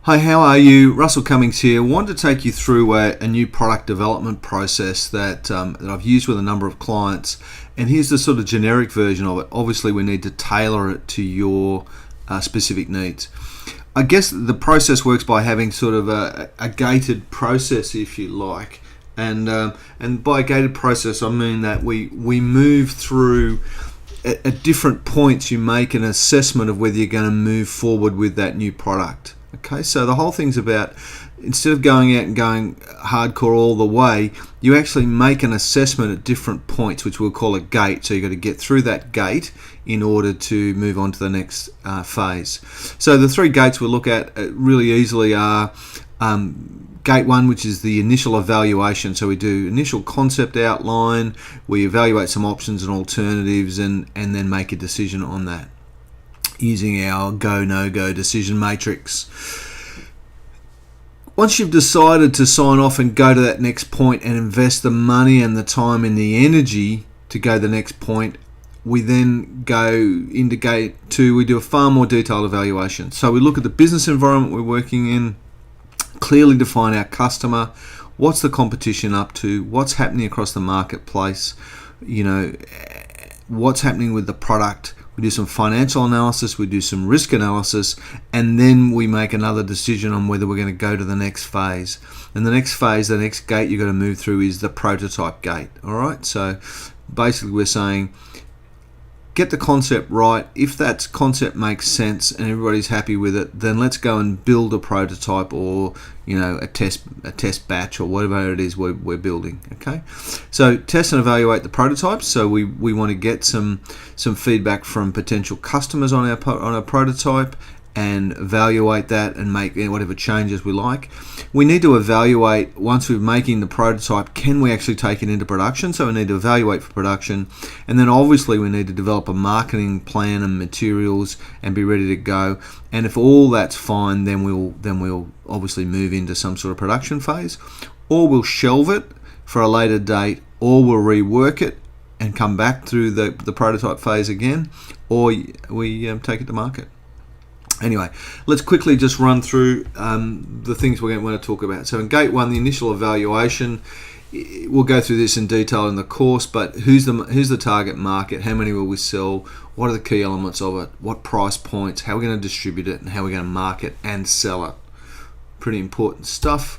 Hi, how are you? Russell Cummings here. Wanted to take you through a new product development process that I've used with a number of clients. And here's the sort of generic version of it. Obviously, we need to tailor it to your specific needs. I guess the process works by having sort of a gated process, if you like. And by a gated process, I mean that we move through at different points. You make an assessment of whether you're going to move forward with that new product. Okay, so the whole thing's about, instead of going out and going hardcore all the way, you actually make an assessment at different points, which we'll call a gate. So you've got to get through that gate in order to move on to the next phase. So the three gates we'll look at really easily are Gate 1, which is the initial evaluation. So we do initial concept outline, we evaluate some options and alternatives, and then make a decision on that using our go, no-go decision matrix. Once you've decided to sign off and go to that next point and invest the money and the time and the energy to go to the next point, we then go into Gate 2. We do a far more detailed evaluation. So we look at the business environment we're working in, clearly define our customer, what's the competition up to, what's happening across the marketplace, what's happening with the product. We do some financial analysis, we do some risk analysis, and then we make another decision on whether we're going to go to the next phase. And the next phase, the next gate you've got to move through is the prototype gate. All right, so basically we're saying, get the concept right. If that concept makes sense and everybody's happy with it, then let's go and build a prototype, or a test batch, or whatever it is we're building. Okay, so test and evaluate the prototypes. So we want to get some feedback from potential customers on our prototype, and evaluate that and make whatever changes we like. We need to evaluate, once we're making the prototype, can we actually take it into production? So we need to evaluate for production, and then obviously we need to develop a marketing plan and materials and be ready to go. And if all that's fine, then we'll obviously move into some sort of production phase, or we'll shelve it for a later date, or we'll rework it and come back through the prototype phase again, or we take it to market. Anyway, let's quickly just run through the things we're going to want to talk about. So in Gate 1, the initial evaluation, we'll go through this in detail in the course, but who's the target market, how many will we sell, what are the key elements of it, what price points, how we're going to distribute it, and how we're going to market and sell it. Pretty important stuff.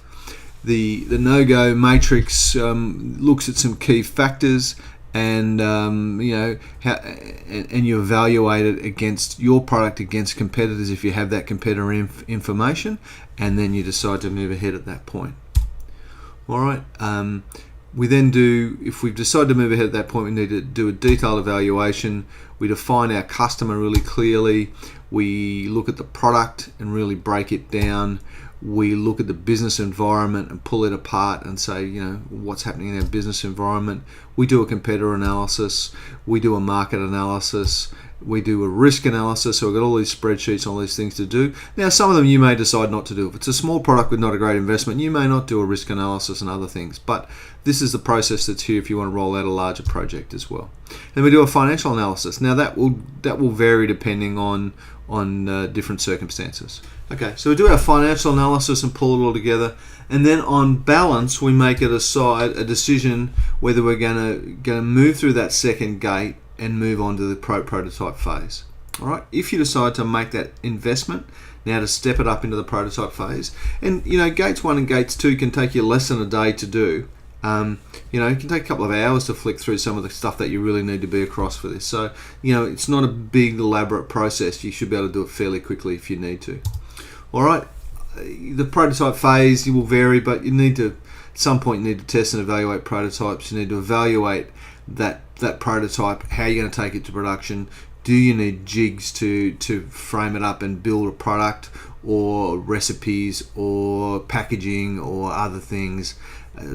The no-go matrix looks at some key factors, and you evaluate it against your product, against competitors if you have that competitor information, and then you decide to move ahead at that point. All right. We then if we've decided to move ahead at that point, we need to do a detailed evaluation. We define our customer really clearly. We look at the product and really break it down. We look at the business environment and pull it apart and say, what's happening in our business environment. We do a competitor analysis. We do a market analysis. We do a risk analysis. So we've got all these spreadsheets, all these things to do. Now, some of them you may decide not to do. If it's a small product with not a great investment, you may not do a risk analysis and other things. But this is the process that's here if you want to roll out a larger project as well. Then we do a financial analysis. Now, that will vary depending on different circumstances. Okay, so we do our financial analysis and pull it all together, and then on balance we make a decision whether we're going to move through that second gate and move on to the prototype phase. All right, if you decide to make that investment now to step it up into the prototype phase, and Gates 1 and Gates 2 can take you less than a day to do. It can take a couple of hours to flick through some of the stuff that you really need to be across for this. So, it's not a big elaborate process. You should be able to do it fairly quickly if you need to. All right. The prototype phase will vary, but at some point you need to test and evaluate prototypes. You need to evaluate that prototype, how you're going to take it to production. Do you need jigs to frame it up and build a product, or recipes, or packaging, or other things,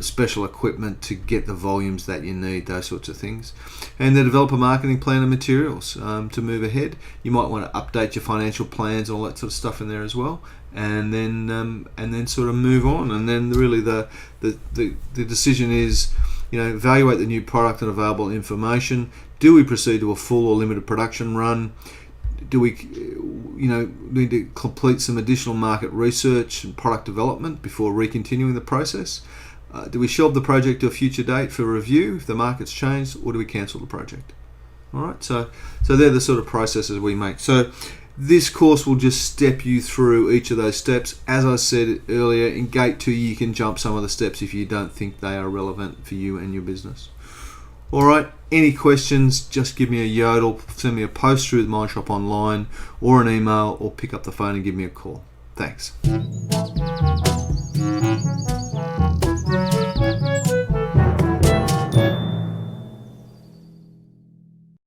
special equipment to get the volumes that you need, those sorts of things. And then develop a marketing plan and materials to move ahead. You might want to update your financial plans, all that sort of stuff in there as well, and then sort of move on. And then really the decision is, evaluate the new product and available information. Do we proceed to a full or limited production run? Do we, need to complete some additional market research and product development before recontinuing the process? Do we shelve the project to a future date for review if the market's changed, or do we cancel the project? All right, so they're the sort of processes we make. So this course will just step you through each of those steps. As I said earlier, in Gate 2 you can jump some of the steps if you don't think they are relevant for you and your business. All right, any questions, just give me a yodel, send me a post through the Mindshop Online or an email, or pick up the phone and give me a call. Thanks.